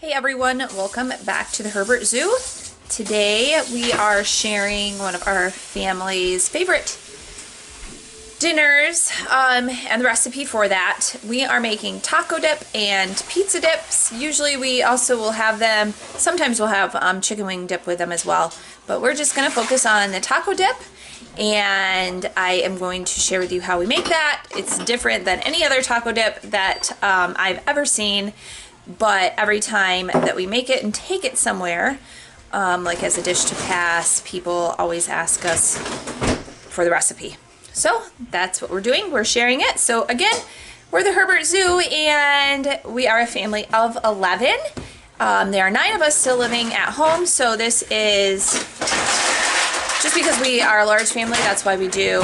Hey everyone, welcome back to the Herbert Zoo. Today we are sharing one of our family's favorite dinners and the recipe for that. We are making taco dip and pizza dips. Usually we also will have them, sometimes we'll have chicken wing dip with them as well, but we're just going to focus on the taco dip, and I am going to share with you how we make that. It's different than any other taco dip that I've ever seen. But every time that we make it and take it somewhere, like as a dish to pass, people always ask us for the recipe. So that's what we're doing. We're sharing it. So again, we're the Herbert Zoo, and we are a family of 11. There are 9 of us still living at home. So this is just because we are a large family. That's why we do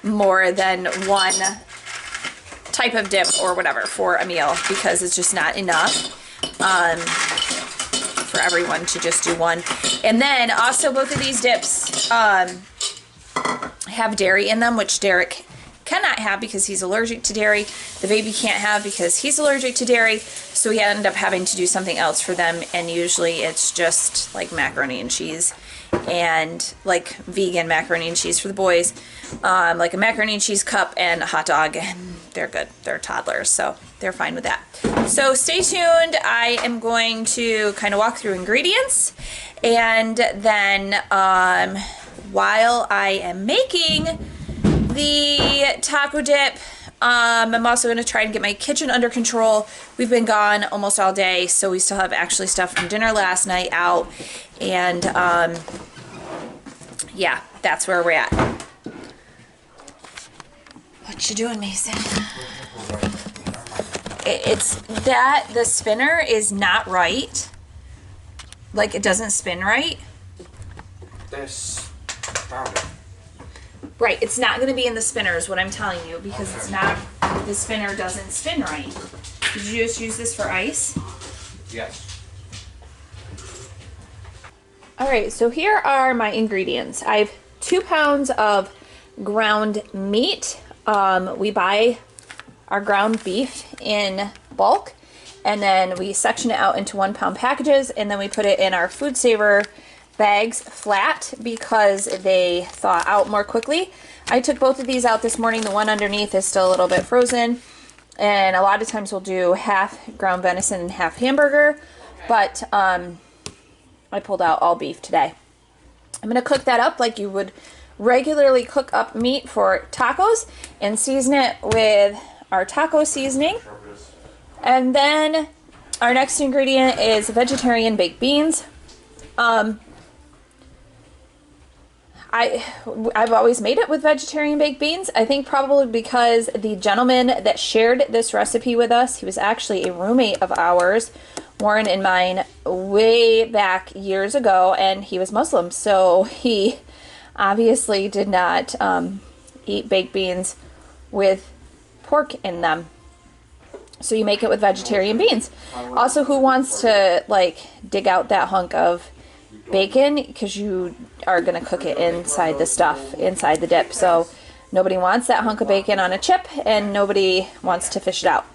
more than one type of dip or whatever for a meal, because it's just not enough for everyone to just do one. And then also both of these dips have dairy in them, which Derek cannot have because he's allergic to dairy. The baby can't have because he's allergic to dairy, so we end up having to do something else for them, and usually it's just like macaroni and cheese, and like vegan macaroni and cheese for the boys, like a macaroni and cheese cup and a hot dog, and they're good. They're toddlers, so they're fine with that. So stay tuned. I am going to kind of walk through ingredients, and then while I am making the taco dip, I'm also going to try and get my kitchen under control. We've been gone almost all day, so we still have actually stuff from dinner last night out, and yeah, that's where we're at. What you doing, Mason? It's that the spinner is not right. Like, it doesn't spin right. This powder. Right, it's not going to be in the spinner is what I'm telling you, because it's not, the spinner doesn't spin right. Did you just use this for ice? Yes. Alright, so here are my ingredients. I have 2 pounds of ground meat. We buy our ground beef in bulk, and then we section it out into 1 pound packages, and then we put it in our food saver bags flat because they thaw out more quickly. I took both of these out this morning. The one underneath is still a little bit frozen, and a lot of times we'll do half ground venison and half hamburger, but I pulled out all beef today. I'm going to cook that up like you would regularly cook up meat for tacos, and season it with our taco seasoning. And then our next ingredient is vegetarian baked beans. I've always made it with vegetarian baked beans. I think probably because the gentleman that shared this recipe with us, he was actually a roommate of ours, Warren and mine, way back years ago, and he was Muslim, so he obviously did not eat baked beans with pork in them. So you make it with vegetarian beans. Also, who wants to like dig out that hunk of bacon, because you are going to cook it inside the stuff, inside the dip. So nobody wants that hunk of bacon on a chip, and nobody wants to fish it out.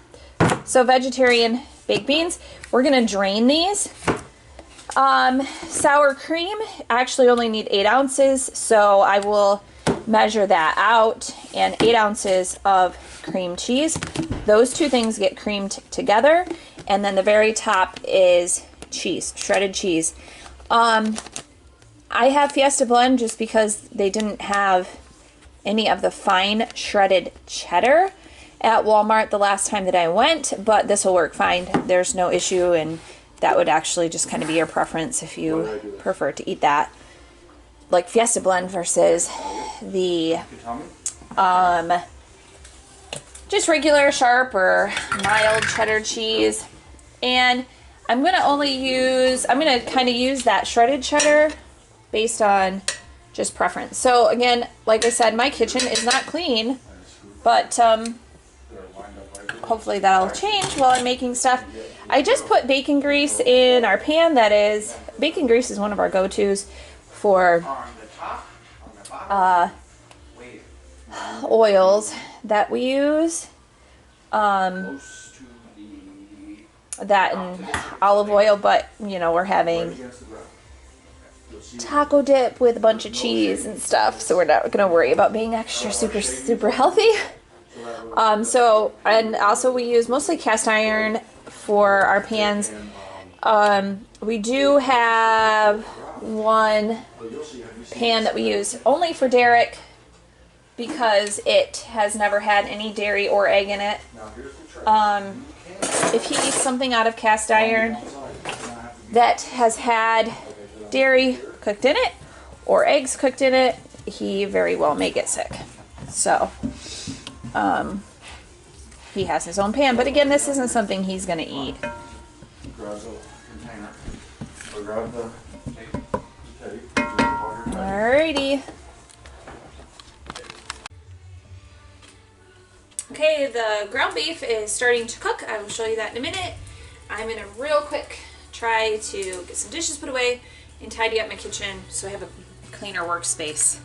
So vegetarian baked beans. We're going to drain these. Sour cream, I actually only need 8 ounces, so I will measure that out, and 8 ounces of cream cheese. Those 2 things get creamed together, and then the very top is cheese, shredded cheese. I have Fiesta Blend just because they didn't have any of the fine shredded cheddar at Walmart the last time that I went, but this will work fine. There's no issue, and that would actually just kind of be your preference if you prefer to eat that. Like Fiesta Blend versus the just regular sharp or mild cheddar cheese. And I'm going to kind of use that shredded cheddar based on just preference. So again, like I said, my kitchen is not clean, but hopefully that'll change while I'm making stuff. I just put bacon grease in our pan. Bacon grease is one of our go-tos for oils that we use. that and olive oil, but you know, we're having taco dip with a bunch of cheese and stuff, so we're not gonna worry about being extra super healthy. So, and also we use mostly cast iron for our pans. We do have one pan that we use only for Derek because it has never had any dairy or egg in it. If he eats something out of cast iron that has had dairy cooked in it or eggs cooked in it, he very well may get sick. So, he has his own pan, but again, this isn't something he's gonna eat. Grab the container. Or grab the tape. Alrighty. Okay, the ground beef is starting to cook. I will show you that in a minute. I'm gonna real quick try to get some dishes put away and tidy up my kitchen so I have a cleaner workspace.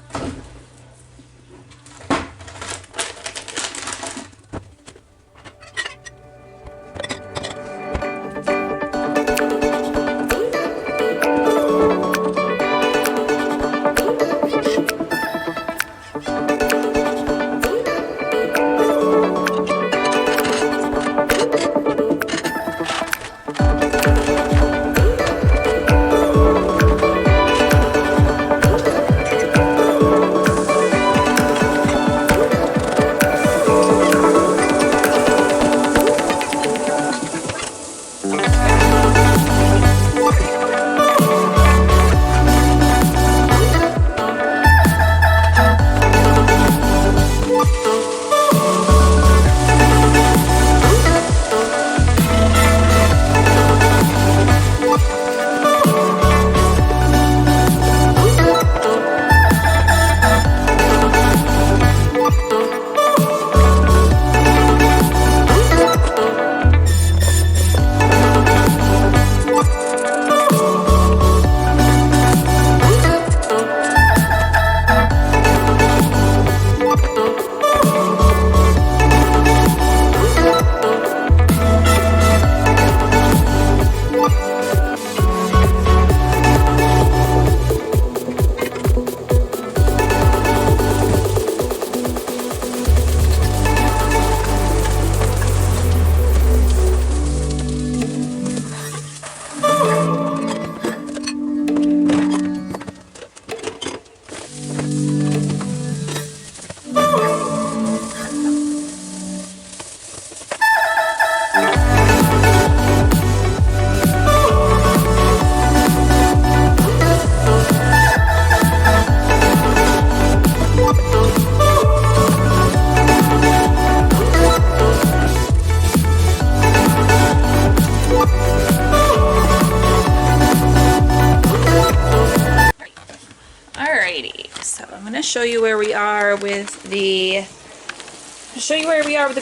Show you where we are with the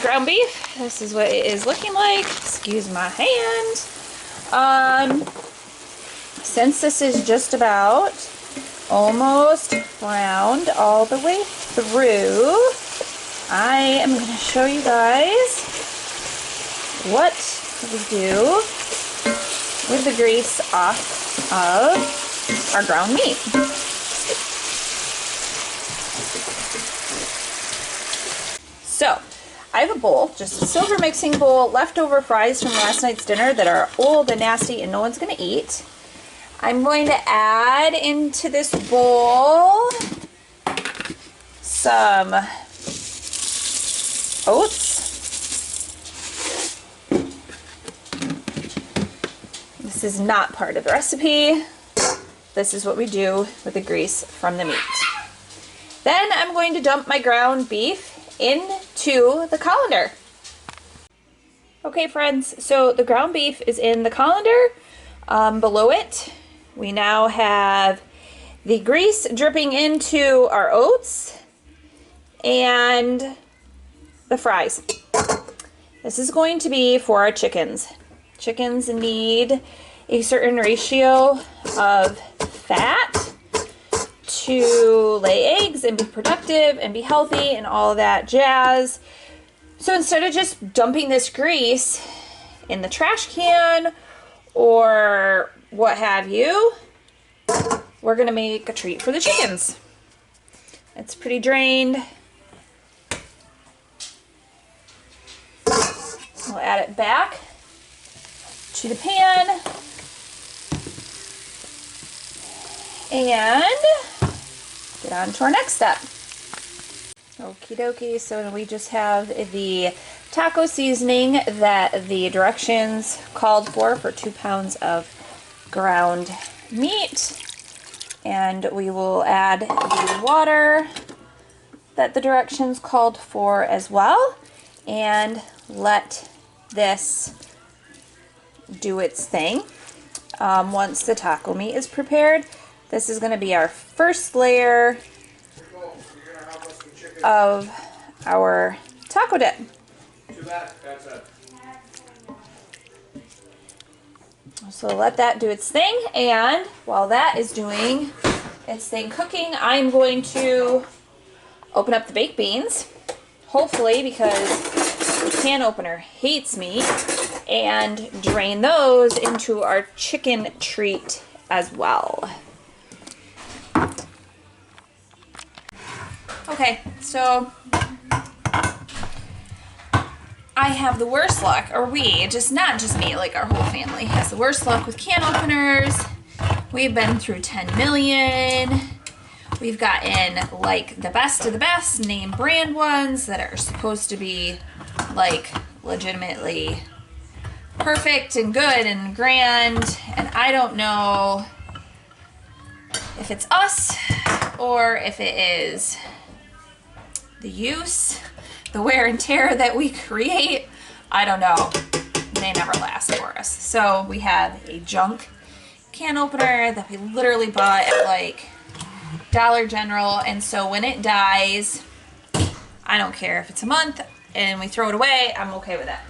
ground beef. This is what it is looking like. Excuse my hand. Since this is just about almost browned all the way through, I am going to show you guys what we do with the grease off of our ground meat. So, I have a bowl, just a silver mixing bowl, leftover fries from last night's dinner that are old and nasty and no one's going to eat. I'm going to add into this bowl some oats. This is not part of the recipe. This is what we do with the grease from the meat. Then I'm going to dump my ground beef into the colander. Okay friends, so the ground beef is in the colander. Below it, we now have the grease dripping into our oats and the fries. This is going to be for our chickens. Chickens need a certain ratio of fat to lay eggs and be productive and be healthy and all of that jazz. So instead of just dumping this grease in the trash can or what have you, we're gonna make a treat for the chickens. It's pretty drained. We'll add it back to the pan. And get on to our next step. Okie dokie, so we just have the taco seasoning that the directions called for 2 pounds of ground meat. And we will add the water that the directions called for as well. And let this do its thing. Once the taco meat is prepared, this is going to be our first layer of our taco dip. So let that do its thing, and while that is doing its thing cooking, I'm going to open up the baked beans, hopefully, because the can opener hates me, and drain those into our chicken treat as well. Okay, so I have the worst luck, or we, not just me, like our whole family has the worst luck with can openers. We've been through 10 million. We've gotten like the best of the best name brand ones that are supposed to be like legitimately perfect and good and grand, and I don't know if it's us or if it is the use, the wear and tear that we create. I don't know. They never last for us. So we have a junk can opener that we literally bought at like Dollar General, and so when it dies, I don't care if it's a month and we throw it away, I'm okay with that.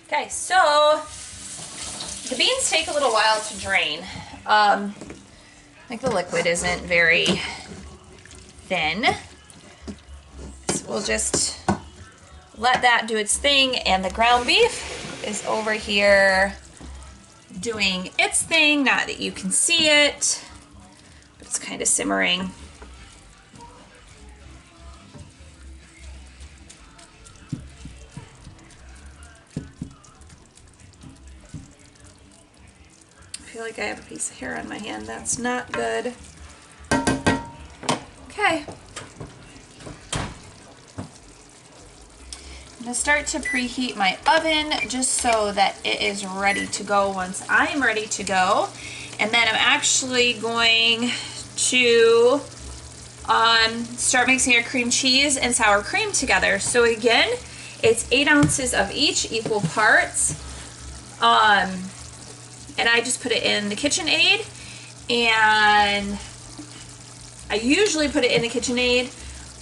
Okay, so the beans take a little while to drain. Like the liquid isn't very thin. So we'll just let that do its thing, and the ground beef is over here doing its thing. Not that you can see it, but it's kind of simmering. I feel like I have a piece of hair on my hand. That's not good. Okay. I'm going to start to preheat my oven just so that it is ready to go once I'm ready to go. And then I'm actually going to start mixing our cream cheese and sour cream together. So again, it's 8 ounces of each, equal parts. And I just put it in the KitchenAid, and I usually put it in the KitchenAid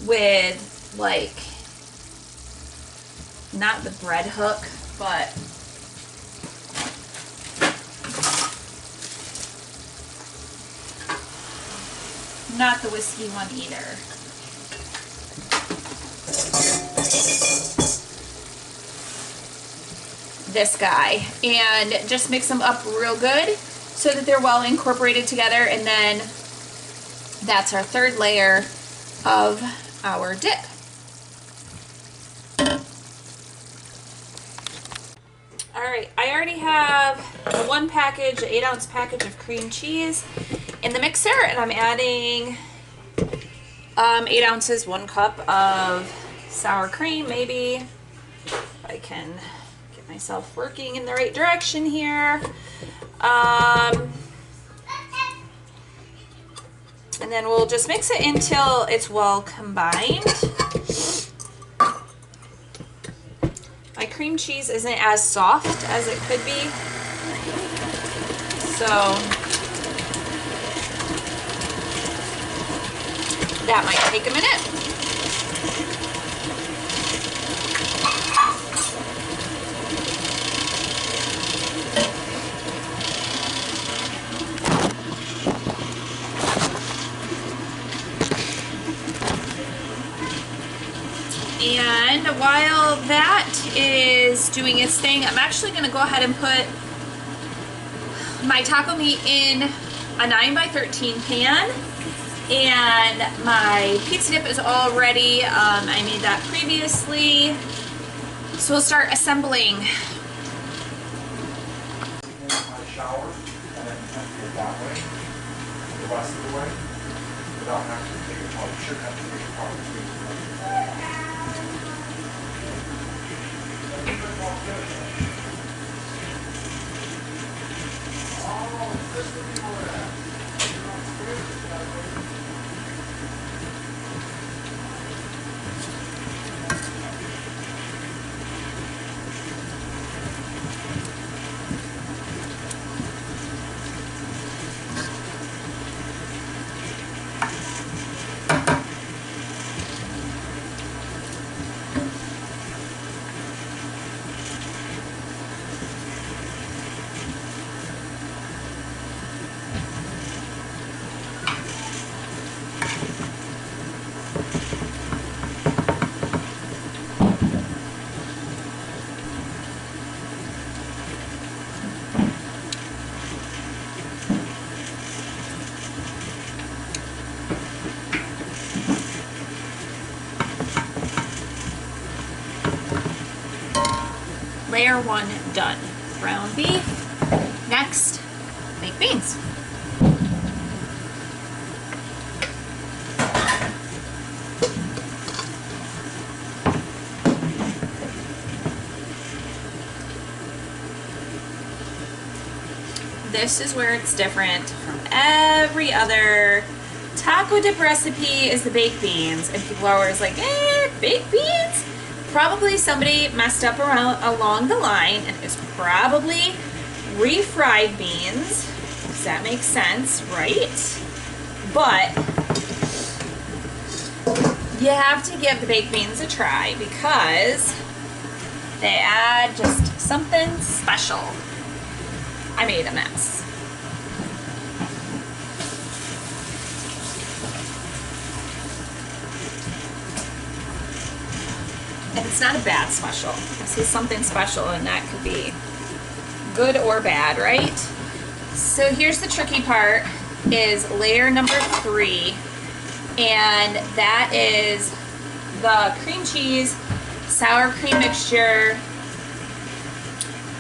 with like, not the bread hook, but not the whiskey one either. This guy, and just mix them up real good so that they're well incorporated together, and then that's our third layer of our dip. Alright, I already have the 1 package, 8 ounce package of cream cheese in the mixer, and I'm adding 8 ounces, 1 cup of sour cream, maybe. If I can get myself working in the right direction here. And then we'll just mix it until it's well combined. My cream cheese isn't as soft as it could be, so that might take a minute. And while that is doing its thing, I'm actually going to go ahead and put my taco meat in a 9x13 pan. And my pizza dip is all ready. I made that previously. So we'll start assembling. My shower and then empty it that way, the rest of the way, without having to take it apart. You shouldn't have to take it apart. Oh, this would be more that. Layer 1 done. Ground beef. Next, baked beans. This is where it's different from every other taco dip recipe is the baked beans. And people are always like, baked beans? Probably somebody messed up along the line and it's probably refried beans. Does that make sense, right? But you have to give the baked beans a try because they add just something special. I made a mess. And it's not a bad special. This is something special and that could be good or bad, right? So here's the tricky part is layer number 3. And that is the cream cheese, sour cream mixture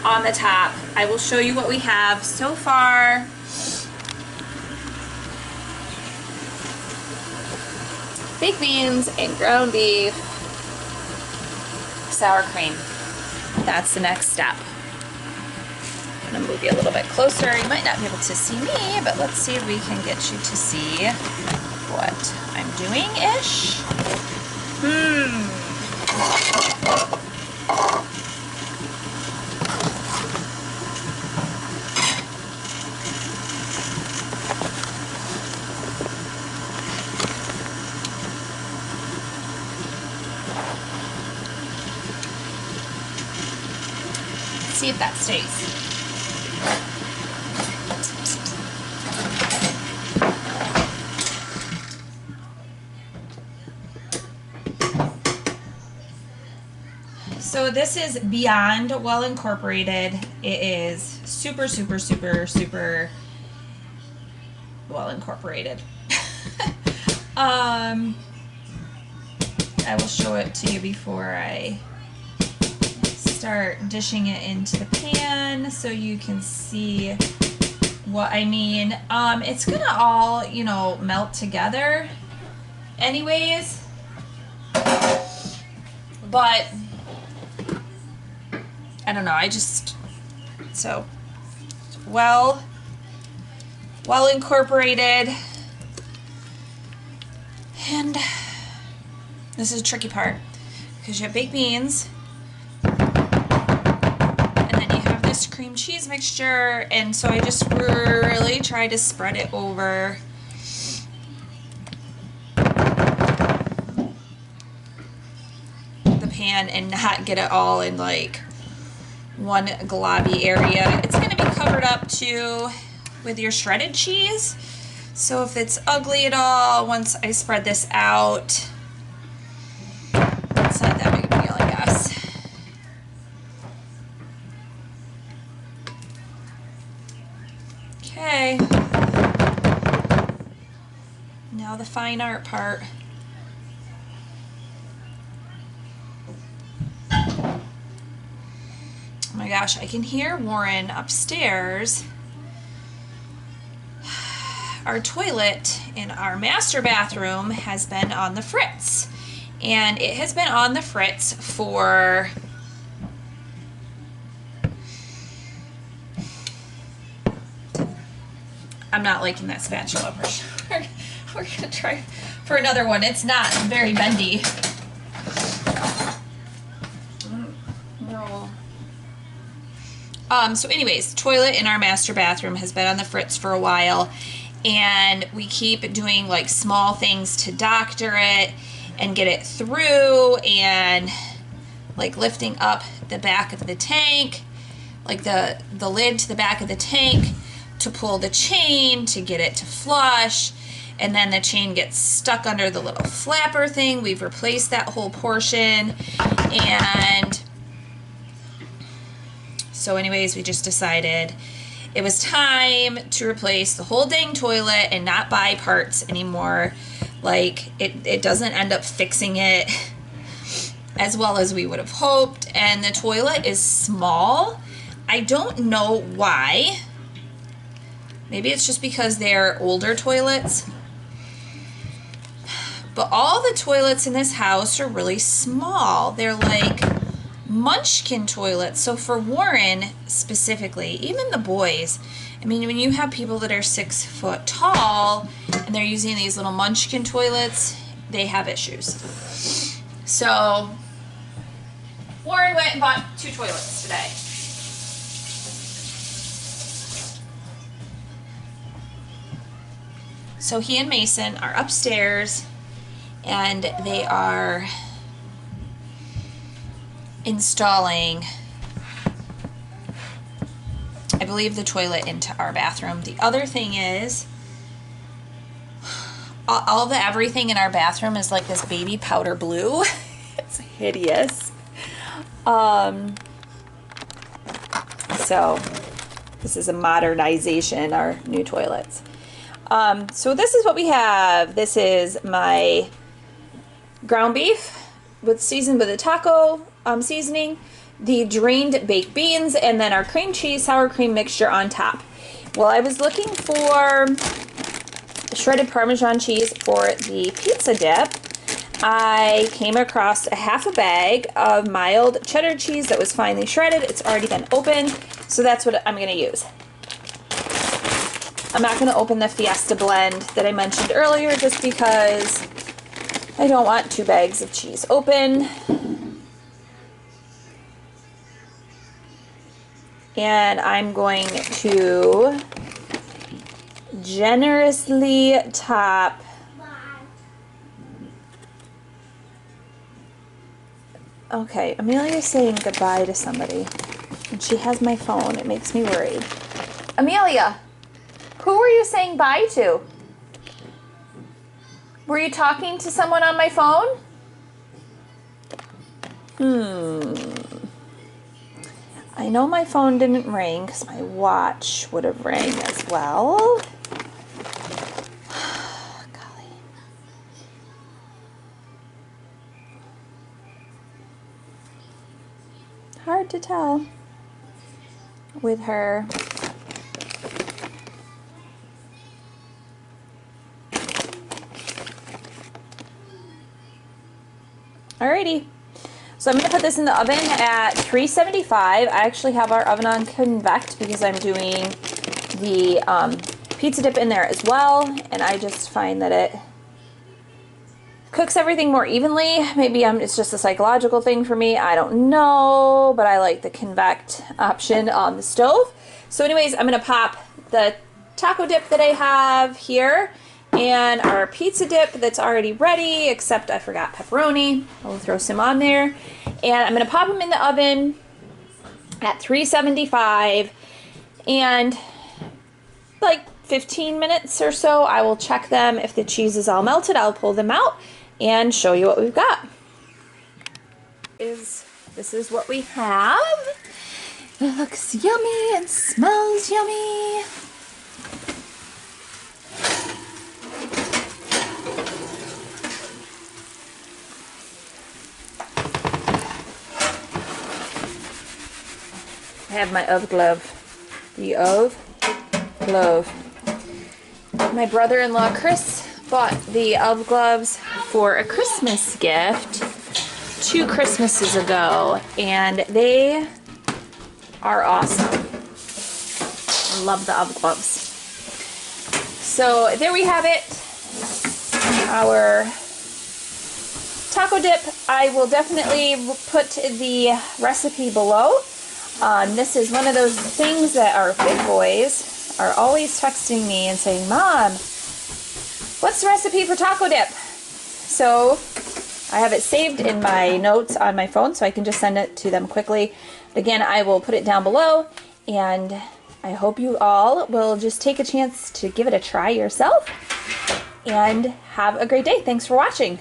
on the top. I will show you what we have so far. Baked beans and ground beef. Sour cream. That's the next step. I'm gonna move you a little bit closer. You might not be able to see me, but let's see if we can get you to see what I'm doing-ish. See if that stays. So this is beyond well incorporated. It is super, super, super, super well incorporated. I will show it to you before I start dishing it into the pan so you can see what I mean. It's gonna all, you know, melt together anyways, but I don't know, so well incorporated. And this is the tricky part because you have baked beans and then you have this cream cheese mixture, and so I just really try to spread it over the pan and not get it all in like one globby area. It's going to be covered up too with your shredded cheese. So if it's ugly at all, once I spread this out, it's not Now the fine art part. Oh my gosh, I can hear Warren upstairs. Our toilet in our master bathroom has been on the fritz. And it has been on the fritz for I'm not liking that spatula. We're gonna try for another one. It's not very bendy. No. So anyways, toilet in our master bathroom has been on the fritz for a while, and we keep doing like small things to doctor it and get it through, and like lifting up the back of the tank, like the lid to the back of the tank to pull the chain to get it to flush, and then the chain gets stuck under the little flapper thing. We've replaced that whole portion, and so anyways, we just decided it was time to replace the whole dang toilet and not buy parts anymore. Like it doesn't end up fixing it as well as we would have hoped, and the toilet is small. I don't know why. Maybe it's just because they're older toilets. But all the toilets in this house are really small. They're like munchkin toilets. So for Warren specifically, even the boys, I mean, when you have people that are 6 foot tall and they're using these little munchkin toilets, they have issues. So Warren went and bought 2 toilets today. So he and Mason are upstairs, and they are installing, I believe, the toilet into our bathroom. The other thing is, all the everything in our bathroom is like this baby powder blue. It's hideous. So this is a modernization, our new toilets. So this is what we have. This is my ground beef seasoned with a taco seasoning, the drained baked beans, and then our cream cheese sour cream mixture on top. Well, I was looking for shredded Parmesan cheese for the pizza dip. I came across a half a bag of mild cheddar cheese that was finely shredded. It's already been opened, so that's what I'm going to use. I'm not going to open the Fiesta blend that I mentioned earlier just because I don't want 2 bags of cheese open. And I'm going to generously top Okay, Amelia's saying goodbye to somebody. And she has my phone. It makes me worried. Amelia! Who were you saying bye to? Were you talking to someone on my phone? I know my phone didn't ring because my watch would have rang as well. Golly. Hard to tell with her. Alrighty, so I'm going to put this in the oven at 375. I actually have our oven on convect because I'm doing the pizza dip in there as well, and I just find that it cooks everything more evenly. Maybe it's just a psychological thing for me, I don't know, but I like the convect option on the stove. So anyways, I'm going to pop the taco dip that I have here and our pizza dip that's already ready, except I forgot pepperoni. I'll throw some on there. And I'm going to pop them in the oven at 375. And like 15 minutes or so, I will check them. If the cheese is all melted, I'll pull them out and show you what we've got. This is what we have. It looks yummy and smells yummy. I have my Ove glove. The Ove glove. My brother-in-law Chris bought the Ove gloves for a Christmas gift 2 Christmases ago, and they are awesome. I love the Ove gloves. So there we have it. Our taco dip. I will definitely put the recipe below. This is one of those things that our big boys are always texting me and saying, Mom, what's the recipe for taco dip? So I have it saved in my notes on my phone so I can just send it to them quickly. Again, I will put it down below, and I hope you all will just take a chance to give it a try yourself, and have a great day. Thanks for watching.